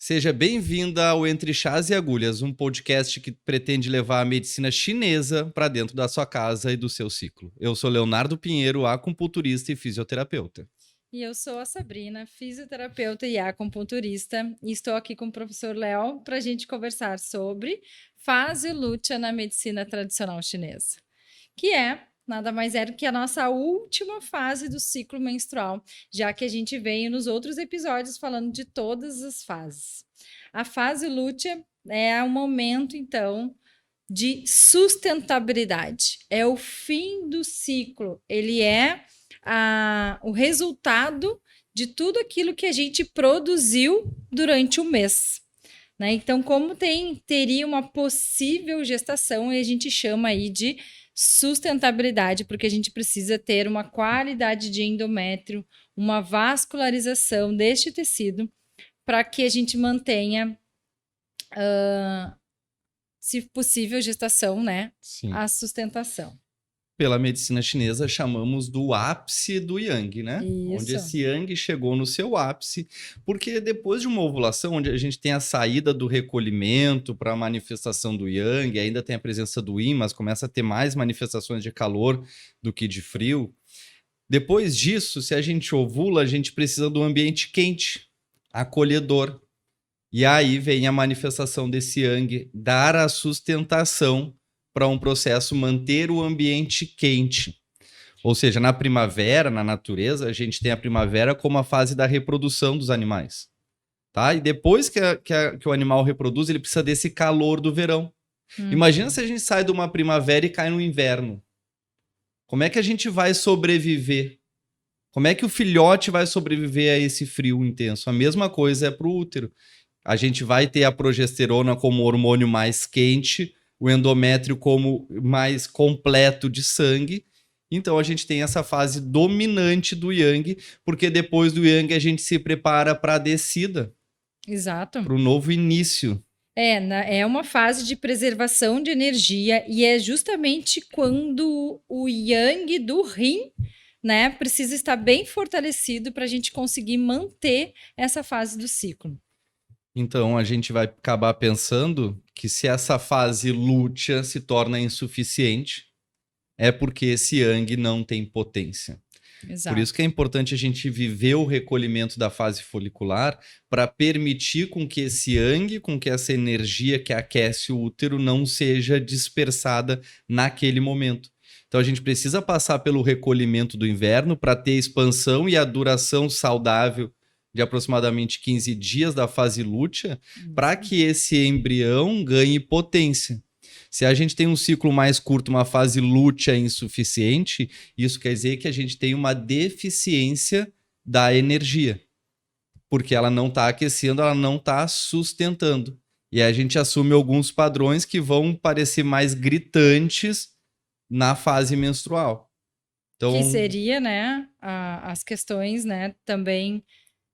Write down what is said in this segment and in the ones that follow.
Seja bem-vinda ao Entre Chás e Agulhas, um podcast que pretende levar a medicina chinesa para dentro da sua casa e do seu ciclo. Eu sou Leonardo Pinheiro, acupunturista e fisioterapeuta. E eu sou a Sabrina, fisioterapeuta e acupunturista, e estou aqui com o professor Léo para a gente conversar sobre fase lucha na medicina tradicional chinesa, que é nada mais é do que a nossa última fase do ciclo menstrual, já que a gente veio nos outros episódios falando de todas as fases. A fase lucha é um momento, então, de sustentabilidade. É o fim do ciclo. Ele é o resultado de tudo aquilo que a gente produziu durante o mês. Né? Então, como teria uma possível gestação, a gente chama aí de sustentabilidade, porque a gente precisa ter uma qualidade de endométrio, uma vascularização deste tecido, para que a gente mantenha, se possível, gestação, né? Sim. A sustentação. Pela medicina chinesa, chamamos do ápice do Yang, né? Isso. Onde esse Yang chegou no seu ápice, porque depois de uma ovulação, onde a gente tem a saída do recolhimento para a manifestação do Yang, ainda tem a presença do Yin, mas começa a ter mais manifestações de calor do que de frio. Depois disso, se a gente ovula, a gente precisa do ambiente quente, acolhedor. E aí vem a manifestação desse Yang, dar a sustentação para um processo manter o ambiente quente. Ou seja, na primavera, na natureza, a gente tem a primavera como a fase da reprodução dos animais. Tá? E depois que o animal reproduz, ele precisa desse calor do verão. Imagina se a gente sai de uma primavera e cai no inverno. Como é que a gente vai sobreviver? Como é que o filhote vai sobreviver a esse frio intenso? A mesma coisa é para o útero. A gente vai ter a progesterona como hormônio mais quente, o endométrio como mais completo de sangue. Então a gente tem essa fase dominante do Yang, porque depois do Yang a gente se prepara para a descida. Exato. Para o novo início. É uma fase de preservação de energia e é justamente quando o Yang do Yin, né, precisa estar bem fortalecido para a gente conseguir manter essa fase do ciclo. Então, a gente vai acabar pensando que se essa fase lútea se torna insuficiente, é porque esse Yang não tem potência. Exato. Por isso que é importante a gente viver o recolhimento da fase folicular para permitir com que esse Yang, com que essa energia que aquece o útero não seja dispersada naquele momento. Então, a gente precisa passar pelo recolhimento do inverno para ter expansão e a duração saudável de aproximadamente 15 dias da fase lútea, para que esse embrião ganhe potência. Se a gente tem um ciclo mais curto, uma fase lútea insuficiente, isso quer dizer que a gente tem uma deficiência da energia, porque ela não está aquecendo, ela não está sustentando. E aí a gente assume alguns padrões que vão parecer mais gritantes na fase menstrual. Então, que seria, né, as questões, né, também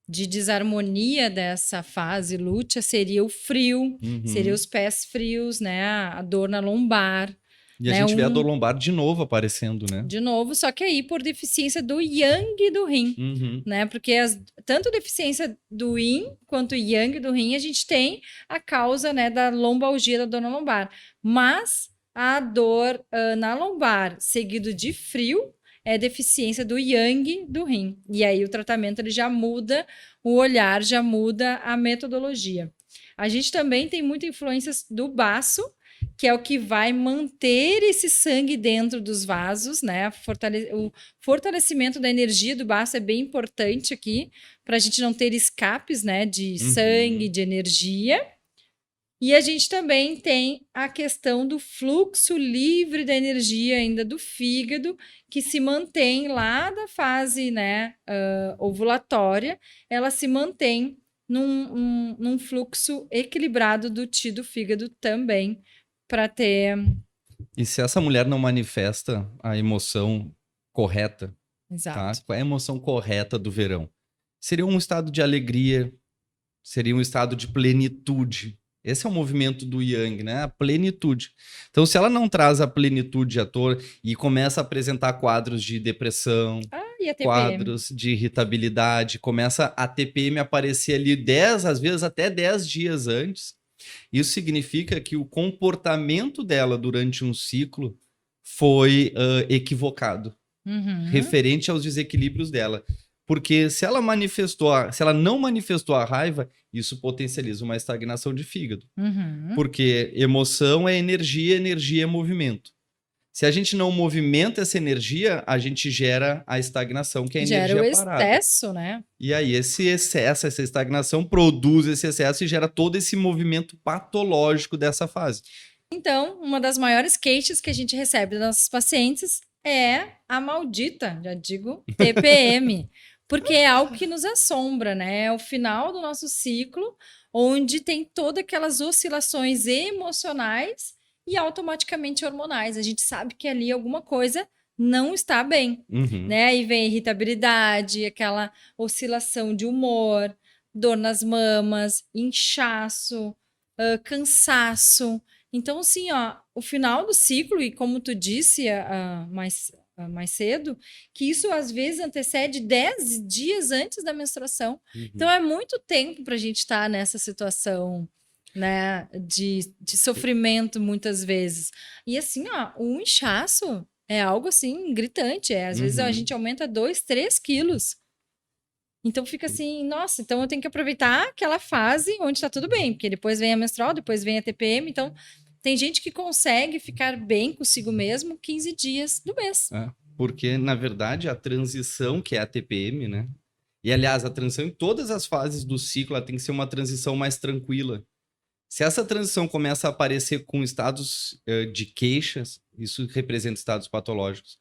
de desarmonia dessa fase lútea seria o frio, seria os pés frios, né? A dor na lombar. E a gente vê a dor lombar de novo aparecendo, né? De novo, só que aí por deficiência do Yang do Yin, né? Porque tanto deficiência do Yin quanto Yang do Yin, a gente tem a causa, né, da lombalgia, da dor na lombar. Mas a dor na lombar, seguido de frio, é deficiência do Yang do Yin. E aí o tratamento ele já muda, o olhar já muda a metodologia. A gente também tem muita influência do baço, que é o que vai manter esse sangue dentro dos vasos, né? O fortalecimento da energia do baço é bem importante aqui, para a gente não ter escapes, né, de sangue, de energia. E a gente também tem a questão do fluxo livre da energia ainda do fígado, que se mantém lá da fase, né, ovulatória, ela se mantém num fluxo equilibrado do Qi do fígado também, para ter... E se essa mulher não manifesta a emoção correta, Exato. Tá? Qual é a emoção correta do verão? Seria um estado de alegria, seria um estado de plenitude. Esse é o movimento do Yang, né? A plenitude. Então, se ela não traz a plenitude à toa e começa a apresentar quadros de depressão, E a TPM? Quadros de irritabilidade, começa a TPM aparecer ali 10, às vezes até 10 dias antes. Isso significa que o comportamento dela durante um ciclo foi equivocado, referente aos desequilíbrios dela. Porque se ela não manifestou a raiva, isso potencializa uma estagnação de fígado. Porque emoção é energia, energia é movimento. Se a gente não movimenta essa energia, a gente gera a estagnação, que é a energia parada. Gera o excesso, né? E aí esse excesso, essa estagnação produz esse excesso e gera todo esse movimento patológico dessa fase. Então, uma das maiores queixas que a gente recebe dos nossos pacientes é a maldita, já digo, TPM. Porque é algo que nos assombra, né? É o final do nosso ciclo, onde tem todas aquelas oscilações emocionais e automaticamente hormonais. A gente sabe que ali alguma coisa não está bem, né? Aí vem irritabilidade, aquela oscilação de humor, dor nas mamas, inchaço, cansaço. Então, assim, ó, o final do ciclo, e como tu disse mais cedo, que isso às vezes antecede 10 dias antes da menstruação. Então, é muito tempo para a gente estar nessa situação, né, de sofrimento muitas vezes. E assim, ó, o inchaço é algo assim gritante. Às vezes a gente aumenta 2, 3 quilos. Então fica assim, nossa, então eu tenho que aproveitar aquela fase onde tá tudo bem, porque depois vem a menstrual, depois vem a TPM, então tem gente que consegue ficar bem consigo mesmo 15 dias do mês. Porque, na verdade, a transição, que é a TPM, né? E, aliás, a transição em todas as fases do ciclo, ela tem que ser uma transição mais tranquila. Se essa transição começa a aparecer com estados de queixas, isso representa estados patológicos.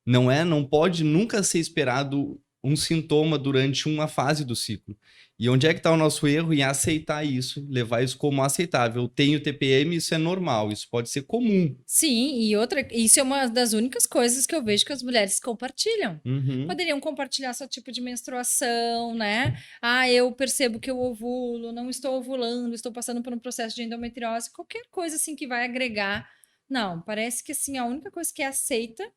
Não pode nunca ser esperado um sintoma durante uma fase do ciclo. E onde é que está o nosso erro? Em aceitar isso, levar isso como aceitável. Eu tenho TPM, isso é normal, isso pode ser comum. Sim, isso é uma das únicas coisas que eu vejo que as mulheres compartilham. Poderiam compartilhar seu tipo de menstruação, né? Eu percebo que eu ovulo, não estou ovulando, estou passando por um processo de endometriose, qualquer coisa assim que vai agregar. Não, parece que assim, a única coisa que é aceita,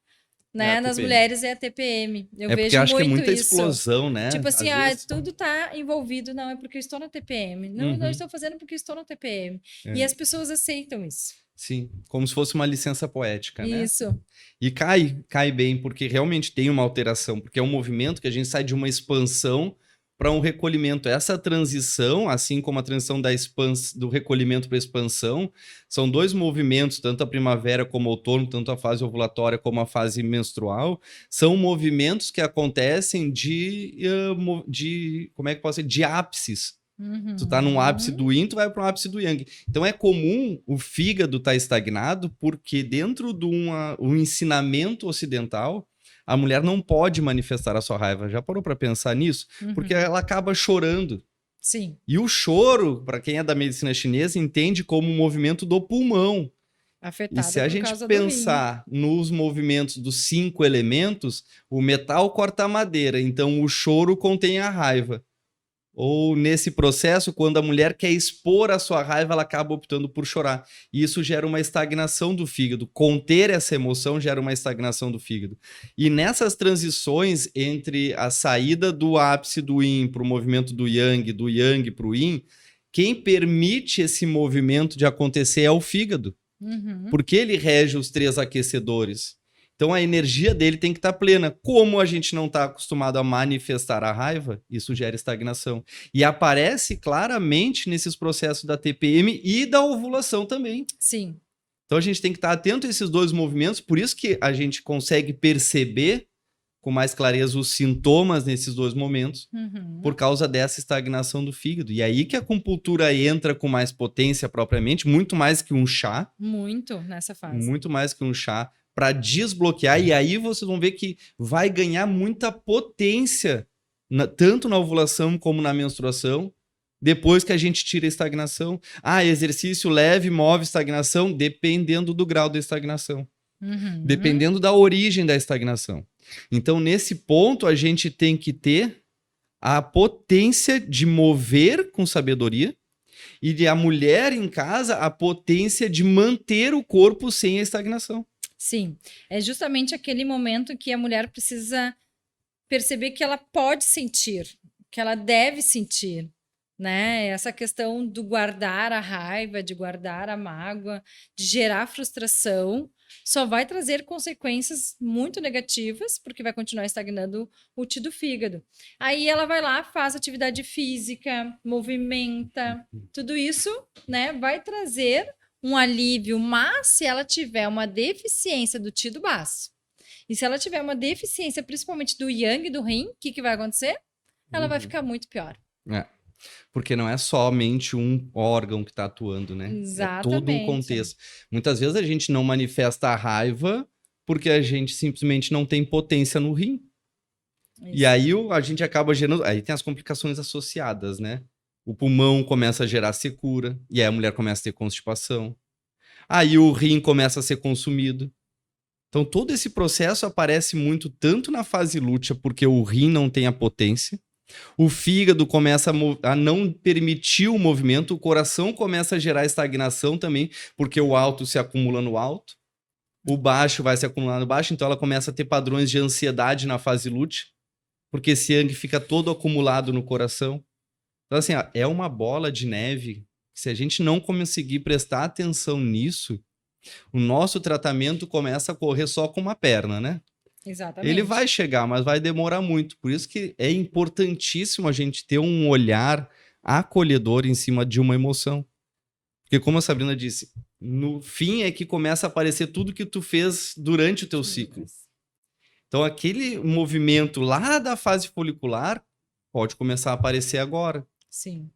né, nas mulheres é a TPM. Eu vejo porque acho muito que é muita isso. explosão, né? Tipo assim, vezes... tudo tá envolvido. Não, é porque eu estou na TPM. Não estou fazendo porque eu estou na TPM. E as pessoas aceitam isso. Sim, como se fosse uma licença poética, né? Isso. E cai bem, porque realmente tem uma alteração, porque é um movimento que a gente sai de uma expansão para um recolhimento. Essa transição, assim como a transição do recolhimento para a expansão, são dois movimentos, tanto a primavera como o outono, tanto a fase ovulatória como a fase menstrual, são movimentos que acontecem como é que posso dizer? De ápices. Tu tá num ápice do yin, tu vai para um ápice do yang. Então é comum o fígado estar estagnado, porque dentro de um ensinamento ocidental, a mulher não pode manifestar a sua raiva. Já parou para pensar nisso? Porque ela acaba chorando. Sim. E o choro, para quem é da medicina chinesa, entende como um movimento do pulmão. Afetado. E se a gente pensar nos movimentos dos 5 elementos, o metal corta a madeira, então o choro contém a raiva. Ou nesse processo, quando a mulher quer expor a sua raiva, ela acaba optando por chorar. E isso gera uma estagnação do fígado. Conter essa emoção gera uma estagnação do fígado. E nessas transições entre a saída do ápice do yin para o movimento do yang para o yin, quem permite esse movimento de acontecer é o fígado. Porque ele rege os 3 aquecedores. Então a energia dele tem que estar plena. Como a gente não está acostumado a manifestar a raiva, isso gera estagnação. E aparece claramente nesses processos da TPM e da ovulação também. Sim. Então a gente tem que estar atento a esses dois movimentos, por isso que a gente consegue perceber com mais clareza os sintomas nesses dois momentos, por causa dessa estagnação do fígado. E aí que a acupuntura entra com mais potência propriamente, muito mais que um chá. Muito nessa fase. Muito mais que um chá, para desbloquear, e aí vocês vão ver que vai ganhar muita potência, tanto na ovulação como na menstruação, depois que a gente tira a estagnação. Exercício leve move estagnação, dependendo do grau da estagnação. Dependendo da origem da estagnação. Então, nesse ponto, a gente tem que ter a potência de mover com sabedoria, e de a mulher em casa, a potência de manter o corpo sem a estagnação. Sim, é justamente aquele momento que a mulher precisa perceber que ela pode sentir, que ela deve sentir, né? Essa questão do guardar a raiva, de guardar a mágoa, de gerar frustração, só vai trazer consequências muito negativas, porque vai continuar estagnando o ti do fígado. Aí ela vai lá, faz atividade física, movimenta, tudo isso, né, vai trazer um alívio, mas se ela tiver uma deficiência do ti do baço, e se ela tiver uma deficiência principalmente do yang e do rim, o que vai acontecer? Ela vai ficar muito pior. Porque não é somente um órgão que está atuando, né? Exatamente. É todo um contexto. Muitas vezes a gente não manifesta a raiva porque a gente simplesmente não tem potência no rim. Isso. E aí a gente acaba gerando... Aí tem as complicações associadas, né? O pulmão começa a gerar secura, e aí a mulher começa a ter constipação. Aí o rim começa a ser consumido. Então todo esse processo aparece muito tanto na fase lútea, porque o rim não tem a potência. O fígado começa a não permitir o movimento, o coração começa a gerar estagnação também, porque o alto se acumula no alto, o baixo vai se acumular no baixo, então ela começa a ter padrões de ansiedade na fase lútea, porque esse yang fica todo acumulado no coração. Então, assim, é uma bola de neve. Se a gente não conseguir prestar atenção nisso, o nosso tratamento começa a correr só com uma perna, né? Exatamente. Ele vai chegar, mas vai demorar muito. Por isso que é importantíssimo a gente ter um olhar acolhedor em cima de uma emoção. Porque como a Sabrina disse, no fim é que começa a aparecer tudo que tu fez durante o teu ciclo. Então aquele movimento lá da fase folicular pode começar a aparecer agora. Sim.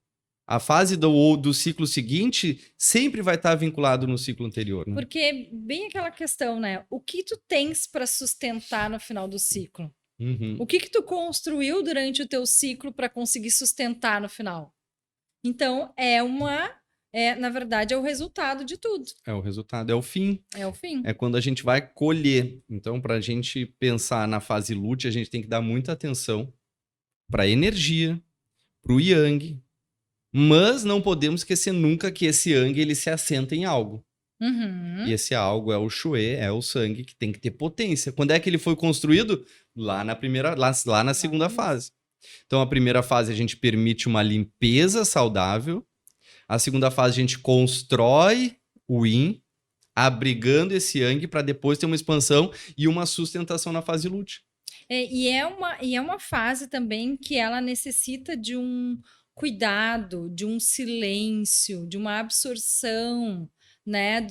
A fase do ciclo seguinte sempre vai estar vinculado no ciclo anterior. Né? Porque bem aquela questão, né? O que tu tens para sustentar no final do ciclo? Uhum. O que tu construiu durante o teu ciclo para conseguir sustentar no final? Então, na verdade, é o resultado de tudo. É o resultado, é o fim. É o fim. É quando a gente vai colher. Então, para a gente pensar na fase lútea, a gente tem que dar muita atenção para a energia, para o yang, mas não podemos esquecer nunca que esse yang ele se assenta em algo. Uhum. E esse algo é o shui, é o sangue que tem que ter potência. Quando é que ele foi construído? Lá na segunda fase. Então, a primeira fase a gente permite uma limpeza saudável. A segunda fase a gente constrói o yin, abrigando esse yang para depois ter uma expansão e uma sustentação na fase lútea. E é uma fase também que ela necessita de um cuidado, de um silêncio, de uma absorção, né,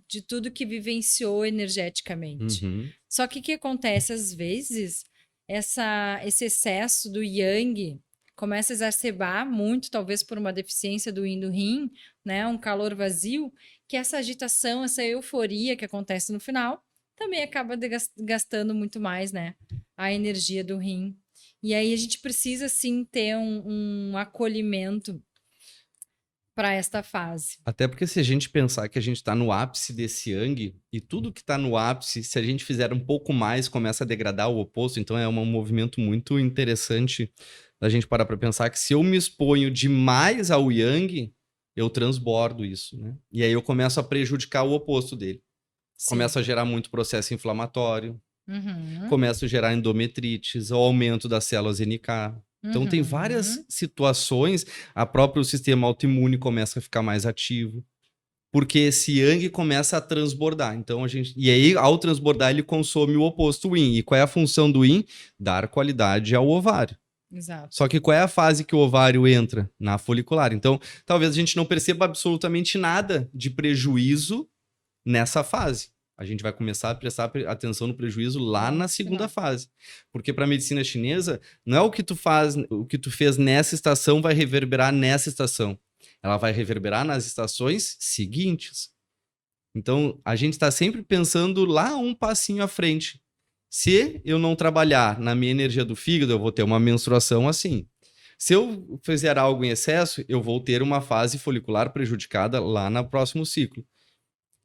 de tudo que vivenciou energeticamente. Uhum. Só que o que acontece às vezes, esse excesso do yang começa a exacerbar muito, talvez por uma deficiência do yin do rim, né, um calor vazio, que essa agitação, essa euforia que acontece no final, também acaba gastando muito mais, né, a energia do rim. E aí a gente precisa, sim, ter um acolhimento para esta fase. Até porque se a gente pensar que a gente está no ápice desse yang, e tudo que está no ápice, se a gente fizer um pouco mais, começa a degradar o oposto, então é um movimento muito interessante da gente parar para pensar que se eu me exponho demais ao yang, eu transbordo isso, né? E aí eu começo a prejudicar o oposto dele. Sim. Começo a gerar muito processo inflamatório, começo a gerar endometrites, o aumento das células NK. Então tem várias situações, a próprio sistema autoimune começa a ficar mais ativo, porque esse yang começa a transbordar. Então e aí ao transbordar ele consome o oposto, o yin. E qual é a função do yin? Dar qualidade ao ovário. Exato. Só que qual é a fase que o ovário entra? Na folicular. Então talvez a gente não perceba absolutamente nada de prejuízo nessa fase. A gente vai começar a prestar atenção no prejuízo lá na segunda fase. Porque para a medicina chinesa, não é o que tu fez nessa estação vai reverberar nessa estação. Ela vai reverberar nas estações seguintes. Então, a gente está sempre pensando lá um passinho à frente. Se eu não trabalhar na minha energia do fígado, eu vou ter uma menstruação assim. Se eu fizer algo em excesso, eu vou ter uma fase folicular prejudicada lá no próximo ciclo.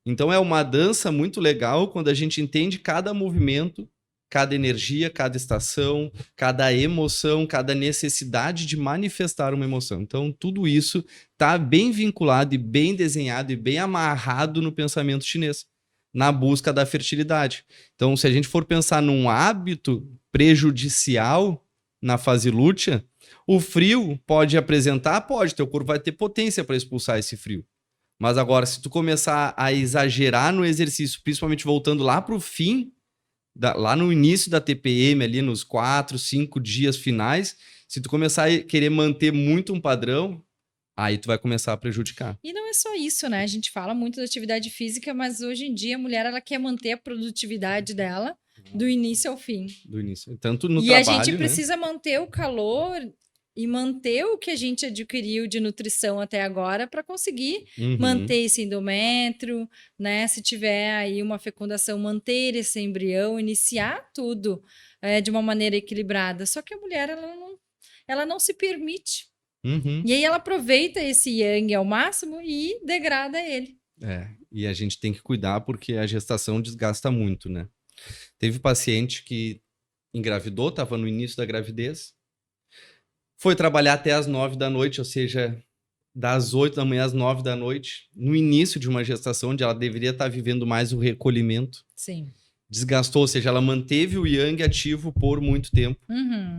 Então é uma dança muito legal quando a gente entende cada movimento, cada energia, cada estação, cada emoção, cada necessidade de manifestar uma emoção. Então tudo isso está bem vinculado e bem desenhado e bem amarrado no pensamento chinês, na busca da fertilidade. Então se a gente for pensar num hábito prejudicial na fase lútea, o frio pode apresentar? Pode, teu corpo vai ter potência para expulsar esse frio. Mas agora, se tu começar a exagerar no exercício, principalmente voltando lá para o fim, lá no início da TPM, ali nos 4, 5 dias finais, se tu começar a querer manter muito um padrão, aí tu vai começar a prejudicar. E não é só isso, né? A gente fala muito da atividade física, mas hoje em dia a mulher ela quer manter a produtividade dela do início ao fim. Do início. Tanto no e trabalho, a gente precisa manter o calor e manter o que a gente adquiriu de nutrição até agora para conseguir manter esse endométrio, né? Se tiver aí uma fecundação, manter esse embrião, iniciar tudo de uma maneira equilibrada. Só que a mulher, ela não se permite. E aí ela aproveita esse yang ao máximo e degrada ele. E a gente tem que cuidar porque a gestação desgasta muito, né? Teve paciente que engravidou, estava no início da gravidez, foi trabalhar até as 9 da noite, ou seja, das 8 da manhã às 9 da noite, no início de uma gestação, onde ela deveria estar vivendo mais o recolhimento. Sim. Desgastou, ou seja, ela manteve o yang ativo por muito tempo,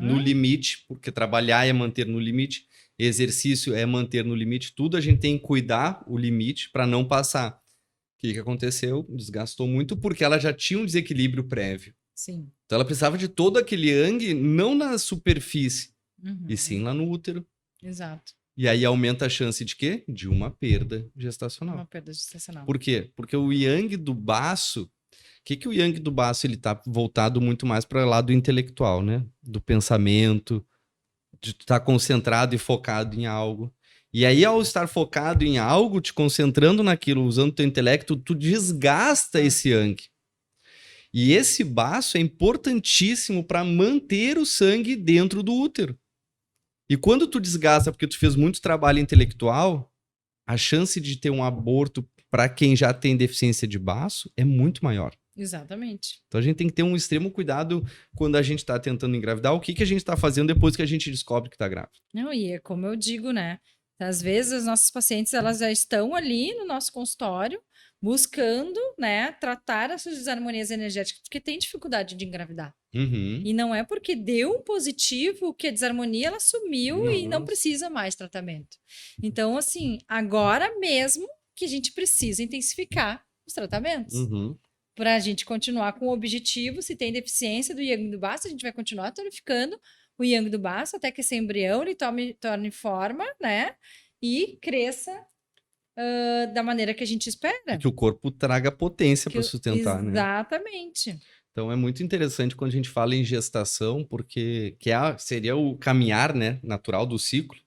no limite, porque trabalhar é manter no limite, exercício é manter no limite, tudo a gente tem que cuidar o limite para não passar. O que aconteceu? Desgastou muito porque ela já tinha um desequilíbrio prévio. Sim. Então ela precisava de todo aquele yang, não na superfície, e sim lá no útero. Exato. E aí aumenta a chance de quê? De uma perda gestacional. Uma perda gestacional. Por quê? Porque o yang do baço, o yang do baço ele tá voltado muito mais para o lado intelectual, né? Do pensamento, de estar concentrado e focado em algo. E aí, ao estar focado em algo, te concentrando naquilo, usando teu intelecto, tu desgasta esse yang. E esse baço é importantíssimo para manter o sangue dentro do útero. E quando tu desgasta porque tu fez muito trabalho intelectual, a chance de ter um aborto para quem já tem deficiência de baço é muito maior. Exatamente. Então a gente tem que ter um extremo cuidado quando a gente está tentando engravidar. O que a gente está fazendo depois que a gente descobre que está grávida? Não, e é como eu digo, né? Às vezes as nossas pacientes elas já estão ali no nosso consultório buscando, né, tratar essas desarmonias energéticas porque tem dificuldade de engravidar. E não é porque deu um positivo que a desarmonia ela sumiu e não precisa mais tratamento. Então, assim, agora mesmo que a gente precisa intensificar os tratamentos. Para a gente continuar com o objetivo, se tem deficiência do yang do baço, a gente vai continuar tonificando o yang do baço até que esse embrião ele torne forma, né? E cresça da maneira que a gente espera. Que o corpo traga potência para sustentar, né? Exatamente. Então é muito interessante quando a gente fala em gestação, porque seria o caminhar, né, natural do ciclo,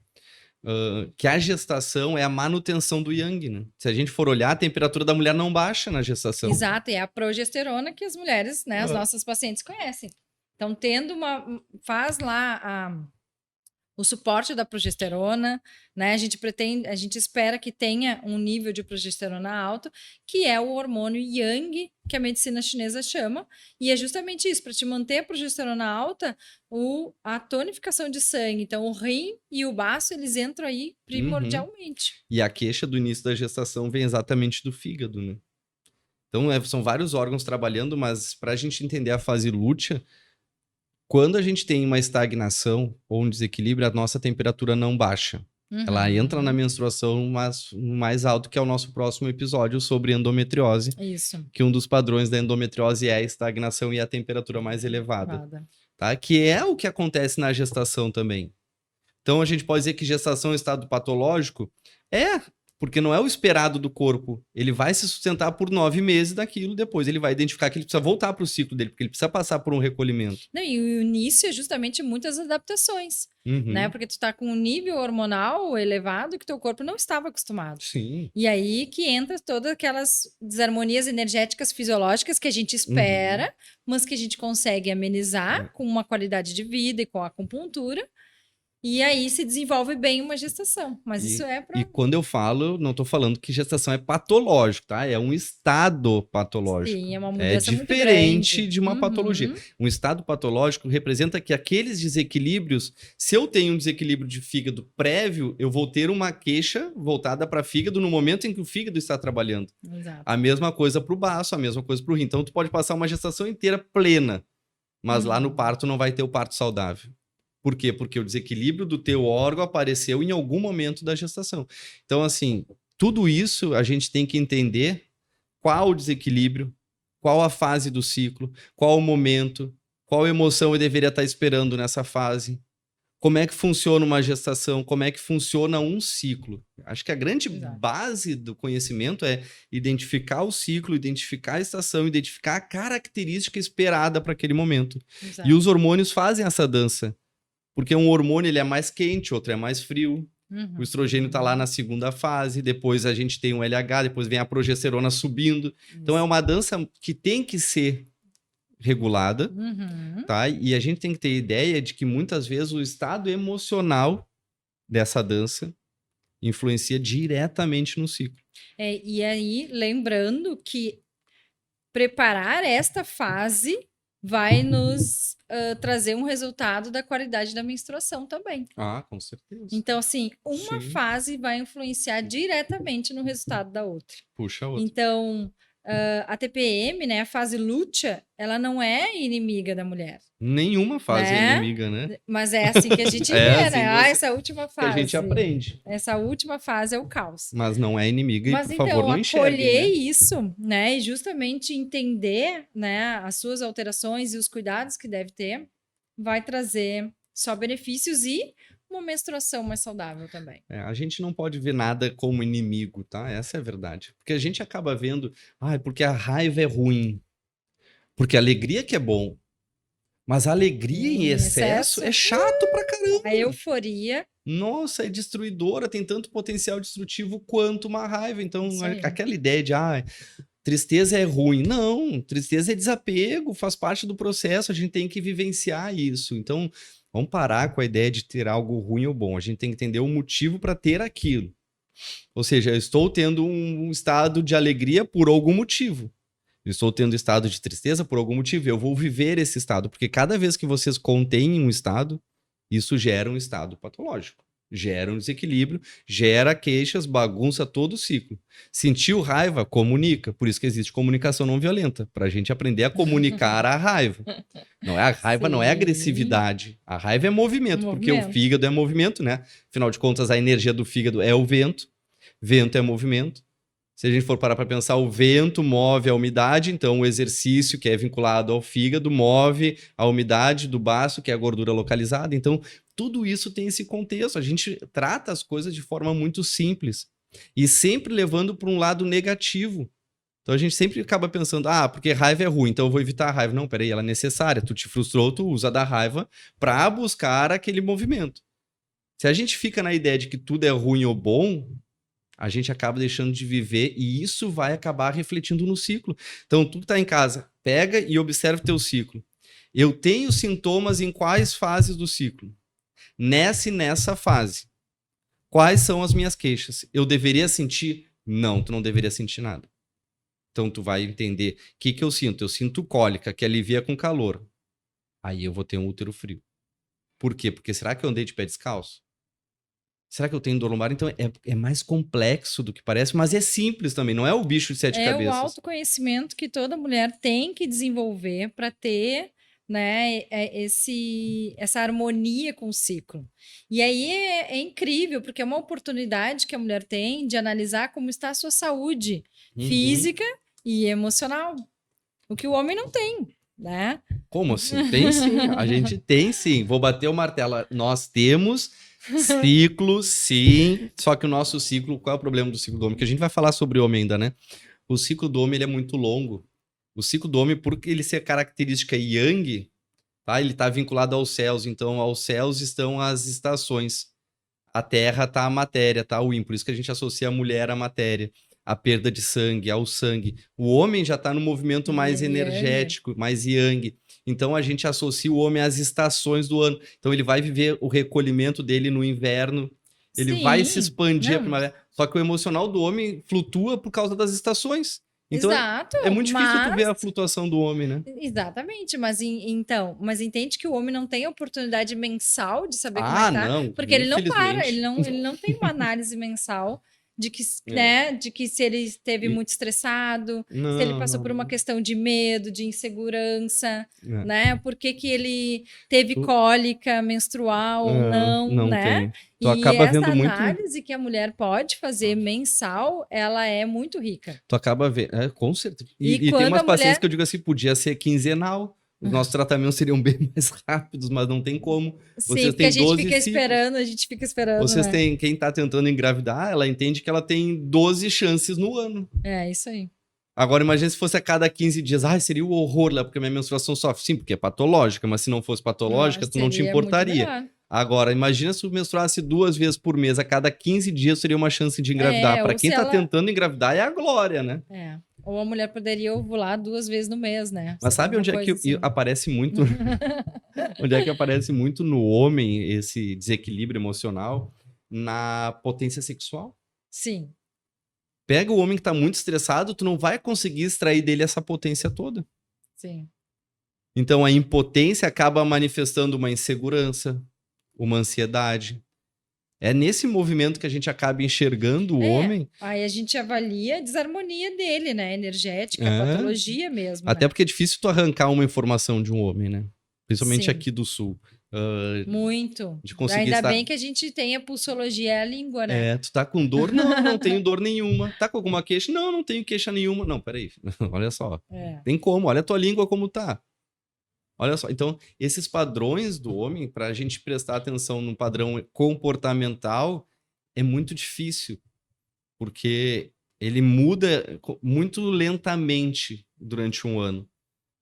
que a gestação é a manutenção do yang, né? Se a gente for olhar, a temperatura da mulher não baixa na gestação. Exato, é a progesterona que as mulheres, né, as nossas pacientes conhecem. Então, faz lá o suporte da progesterona, né? A gente espera que tenha um nível de progesterona alto, que é o hormônio yang, que a medicina chinesa chama, e é justamente isso, para te manter a progesterona alta, a tonificação de sangue. Então, o rim e o baço, eles entram aí primordialmente. E a queixa do início da gestação vem exatamente do fígado, né? Então, são vários órgãos trabalhando, mas para a gente entender a fase lútea, quando a gente tem uma estagnação ou um desequilíbrio, a nossa temperatura não baixa. Ela entra na menstruação mais alto, que é o nosso próximo episódio sobre endometriose. Isso. Que um dos padrões da endometriose é a estagnação e a temperatura mais elevada. Tá? Que é o que acontece na gestação também. Então a gente pode dizer que gestação é um estado patológico? Porque não é o esperado do corpo. Ele vai se sustentar por 9 meses daquilo, depois ele vai identificar que ele precisa voltar para o ciclo dele, porque ele precisa passar por um recolhimento. Não, e o início é justamente muitas adaptações, né? Porque tu tá com um nível hormonal elevado que teu corpo não estava acostumado. Sim. E aí que entra todas aquelas desarmonias energéticas fisiológicas que a gente espera, mas que a gente consegue amenizar com uma qualidade de vida e com a acupuntura. E aí se desenvolve bem uma gestação. Mas isso é para... E quando eu falo, não estou falando que gestação é patológico, tá? É um estado patológico. Sim, é uma mudança muito diferente grande. de uma patologia. Um estado patológico representa que aqueles desequilíbrios, se eu tenho um desequilíbrio de fígado prévio, eu vou ter uma queixa voltada para fígado no momento em que o fígado está trabalhando. Exato. A mesma coisa para o baço, a mesma coisa para o rim. Então, tu pode passar uma gestação inteira plena. mas lá no parto não vai ter o parto saudável. Por quê? Porque o desequilíbrio do teu órgão apareceu em algum momento da gestação. Então, assim, tudo isso a gente tem que entender qual o desequilíbrio, qual a fase do ciclo, qual o momento, qual emoção eu deveria estar esperando nessa fase, como é que funciona uma gestação, como é que funciona um ciclo. Acho que a grande base do conhecimento é identificar o ciclo, identificar a estação, identificar a característica esperada para aquele momento. Exato. E os hormônios fazem essa dança. Porque um hormônio ele é mais quente, outro é mais frio. O estrogênio está lá na segunda fase, depois a gente tem o LH, depois vem a progesterona subindo. Então é uma dança que tem que ser regulada, tá? E a gente tem que ter ideia de que muitas vezes o estado emocional dessa dança influencia diretamente no ciclo. E aí, lembrando que preparar esta fase vai nos trazer um resultado da qualidade da menstruação também. Ah, com certeza. Então, assim, uma fase vai influenciar diretamente no resultado da outra. Puxa a outra. Então, a TPM, né, a fase lútea, ela não é inimiga da mulher. Nenhuma fase é inimiga, né? Mas é assim que a gente vê, assim, né? Essa última fase. Que a gente aprende. Essa última fase é o caos. Mas não é inimiga e, por favor, não enxergue. Mas então, acolher isso, né? E justamente entender, né, as suas alterações e os cuidados que deve ter, vai trazer só benefícios e uma menstruação mais saudável também. A gente não pode ver nada como inimigo, tá? Essa é a verdade. Porque a gente acaba vendo, porque a raiva é ruim. Porque a alegria que é bom. Mas a alegria em excesso é chato pra caramba. A euforia. Nossa, é destruidora, tem tanto potencial destrutivo quanto uma raiva. Então, aquela ideia de, tristeza é ruim. Não, tristeza é desapego, faz parte do processo, a gente tem que vivenciar isso. Então, vamos parar com a ideia de ter algo ruim ou bom. A gente tem que entender o motivo para ter aquilo. Ou seja, eu estou tendo um estado de alegria por algum motivo. Eu estou tendo estado de tristeza por algum motivo. Eu vou viver esse estado. Porque cada vez que vocês contêm um estado, isso gera um estado patológico. Gera um desequilíbrio, gera queixas, bagunça todo o ciclo. Sentiu raiva? Comunica. Por isso que existe comunicação não violenta. Para a gente aprender a comunicar a raiva. Não é a raiva, não é agressividade. A raiva é movimento, porque o fígado é movimento, né? Afinal de contas, a energia do fígado é o vento. Vento é movimento. Se a gente for parar para pensar, o vento move a umidade, então o exercício que é vinculado ao fígado move a umidade do baço, que é a gordura localizada. Então, tudo isso tem esse contexto. A gente trata as coisas de forma muito simples e sempre levando para um lado negativo. Então, a gente sempre acaba pensando, porque raiva é ruim, então eu vou evitar a raiva. Não, peraí, ela é necessária. Tu te frustrou, tu usa da raiva para buscar aquele movimento. Se a gente fica na ideia de que tudo é ruim ou bom, a gente acaba deixando de viver e isso vai acabar refletindo no ciclo. Então, tu que está em casa, pega e observa o teu ciclo. Eu tenho sintomas em quais fases do ciclo? Nessa e nessa fase. Quais são as minhas queixas? Eu deveria sentir? Não, tu não deveria sentir nada. Então, tu vai entender o que eu sinto. Eu sinto cólica, que alivia com calor. Aí eu vou ter um útero frio. Por quê? Porque será que eu andei de pé descalço? Será que eu tenho dor lombar? Então, é mais complexo do que parece, mas é simples também, não é o bicho de sete cabeças. É o autoconhecimento que toda mulher tem que desenvolver para ter, né, essa harmonia com o ciclo. E aí é incrível, porque é uma oportunidade que a mulher tem de analisar como está a sua saúde física e emocional, o que o homem não tem, né? Como assim? Tem sim, a gente tem sim. Vou bater o martelo. Nós temos ciclo, sim. Só que o nosso ciclo, qual é o problema do ciclo do homem? Que a gente vai falar sobre o homem ainda, né? O ciclo do homem ele é muito longo. O ciclo do homem, por ele ser característica yang, tá? Ele está vinculado aos céus. Então, aos céus estão as estações. A terra tá a matéria, tá? O yin. Por isso que a gente associa a mulher à matéria. A perda de sangue, ao sangue. O homem já está no movimento mais energético, mais yang. Então, a gente associa o homem às estações do ano. Então, ele vai viver o recolhimento dele no inverno. Ele vai se expandir a primavera. Só que o emocional do homem flutua por causa das estações. Então, exato, é muito difícil tu ver a flutuação do homem, né? Exatamente, mas entende que o homem não tem oportunidade mensal de saber como é que tá, não, porque ele não para, ele não tem uma análise mensal de que se ele esteve muito estressado, se ele passou por uma questão de medo, de insegurança, né? Por que ele teve cólica menstrual ou não, né? Tem. Tu acaba essa vendo muito... análise que a mulher pode fazer mensal, ela é muito rica. Tu acaba vendo, com certeza. E tem umas pacientes que eu digo assim, podia ser quinzenal, os nossos tratamentos seriam bem mais rápidos, mas não tem como. Sim, porque a gente fica esperando, Vocês né? têm, quem tá tentando engravidar, ela entende que ela tem 12 chances no ano. É, isso aí. Agora, imagina se fosse a cada 15 dias. Seria o horror lá, porque minha menstruação sofre. Sim, porque é patológica, mas se não fosse patológica, tu não te importaria. Agora, imagina se tu menstruasse 2 vezes por mês, a cada 15 dias seria uma chance de engravidar. Para quem tá tentando engravidar, é a glória, né? Ou a mulher poderia ovular 2 vezes no mês, né? Mas sabe onde é que aparece muito? Onde é que aparece muito no homem esse desequilíbrio emocional? Na potência sexual. Sim. Pega o homem que tá muito estressado, tu não vai conseguir extrair dele essa potência toda. Sim. Então a impotência acaba manifestando uma insegurança, uma ansiedade. É nesse movimento que a gente acaba enxergando o homem. Aí a gente avalia a desarmonia dele, né? Energética, patologia mesmo. Até porque é difícil tu arrancar uma informação de um homem, né? Principalmente aqui do sul. Muito. De conseguir Ainda bem que a gente tem a pulsologia, a língua, né? Tu tá com dor? Não tenho dor nenhuma. Tá com alguma queixa? Não tenho queixa nenhuma. Não, peraí. Olha só. Tem como. Olha a tua língua como tá. Olha só. Então, esses padrões do homem, pra gente prestar atenção no padrão comportamental, é muito difícil. Porque ele muda muito lentamente durante um ano.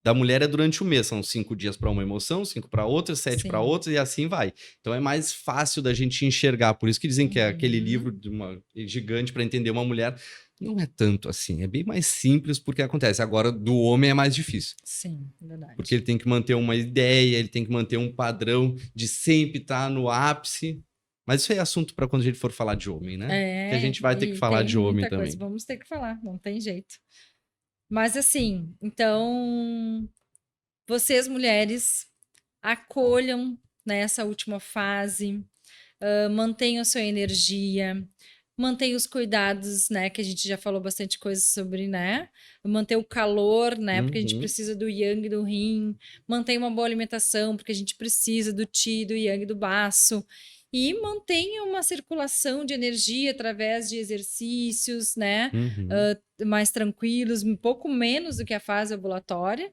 Da mulher é durante o mês, são 5 dias para uma emoção, 5 para outra, 7 para outra e assim vai. Então é mais fácil da gente enxergar. Por isso que dizem que é aquele livro de uma gigante para entender uma mulher. Não é tanto assim, é bem mais simples porque acontece. Agora, do homem é mais difícil. Sim, verdade. Porque ele tem que manter uma ideia, ele tem que manter um padrão de sempre estar no ápice. Mas isso é assunto para quando a gente for falar de homem, né? Que a gente vai ter que falar de homem também. Vamos ter que falar, não tem jeito. Mas assim, então, vocês mulheres acolham nessa última fase, mantenham sua energia, mantenham os cuidados, né, que a gente já falou bastante coisa sobre, né, manter o calor, né, porque a gente precisa do yang e do yin, mantenha uma boa alimentação, porque a gente precisa do qi, do yang e do baço, e mantenha uma circulação de energia através de exercícios, né, mais tranquilos, um pouco menos do que a fase ovulatória,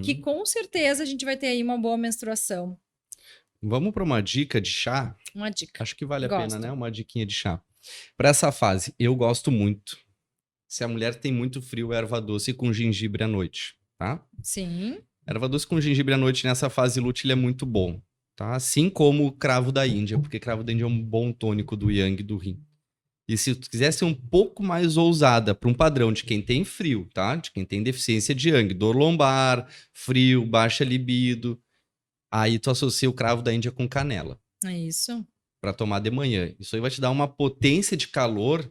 que com certeza a gente vai ter aí uma boa menstruação. Vamos para uma dica de chá? Uma dica. Acho que vale a pena, né? Uma diquinha de chá. Para essa fase, eu gosto muito. Se a mulher tem muito frio, erva doce com gengibre à noite, tá? Sim. Erva doce com gengibre à noite nessa fase lútea é muito bom. Tá? Assim como o cravo da Índia, porque cravo da Índia é um bom tônico do yang e do yin. E se tu quiser ser um pouco mais ousada para um padrão de quem tem frio, tá? De quem tem deficiência de yang, dor lombar, frio, baixa libido, aí tu associa o cravo da Índia com canela. É isso. Para tomar de manhã. Isso aí vai te dar uma potência de calor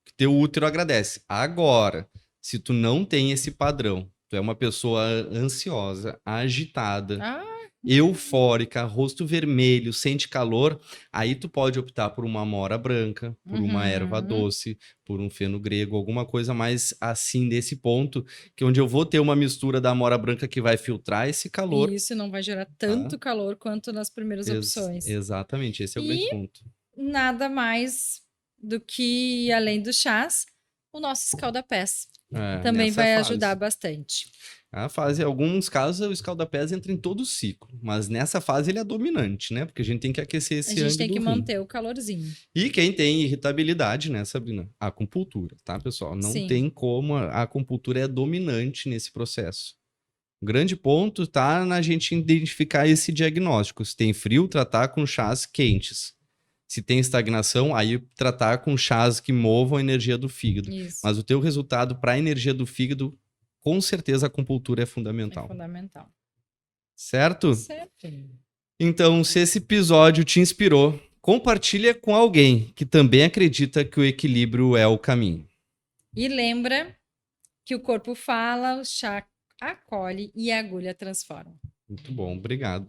que teu útero agradece. Agora, se tu não tem esse padrão, tu é uma pessoa ansiosa, agitada, eufórica, rosto vermelho, sente calor, aí tu pode optar por uma amora branca, por uma erva doce, por um feno grego, alguma coisa mais assim desse ponto, que onde eu vou ter uma mistura da amora branca que vai filtrar esse calor. Isso não vai gerar tanto calor quanto nas primeiras opções. Exatamente, esse é o grande ponto. Nada mais do que, além dos chás, o nosso escaldapés. Também vai ajudar bastante. A fase, em alguns casos, o escaldapés entra em todo o ciclo, mas nessa fase ele é dominante, né? Porque a gente tem que aquecer esse yang do rim. A gente tem que manter o calorzinho. E quem tem irritabilidade, né, Sabrina? A acupuntura, tá, pessoal? Não tem como, a acupuntura é dominante nesse processo. O grande ponto tá na gente identificar esse diagnóstico. Se tem frio, tratar com chás quentes. Se tem estagnação, aí tratar com chás que movam a energia do fígado. Isso. Mas o teu resultado para a energia do fígado, com certeza a acupuntura é fundamental. É fundamental. Certo? Certo. Então, se esse episódio te inspirou, compartilha com alguém que também acredita que o equilíbrio é o caminho. E lembra que o corpo fala, o chá acolhe e a agulha transforma. Muito bom, obrigado.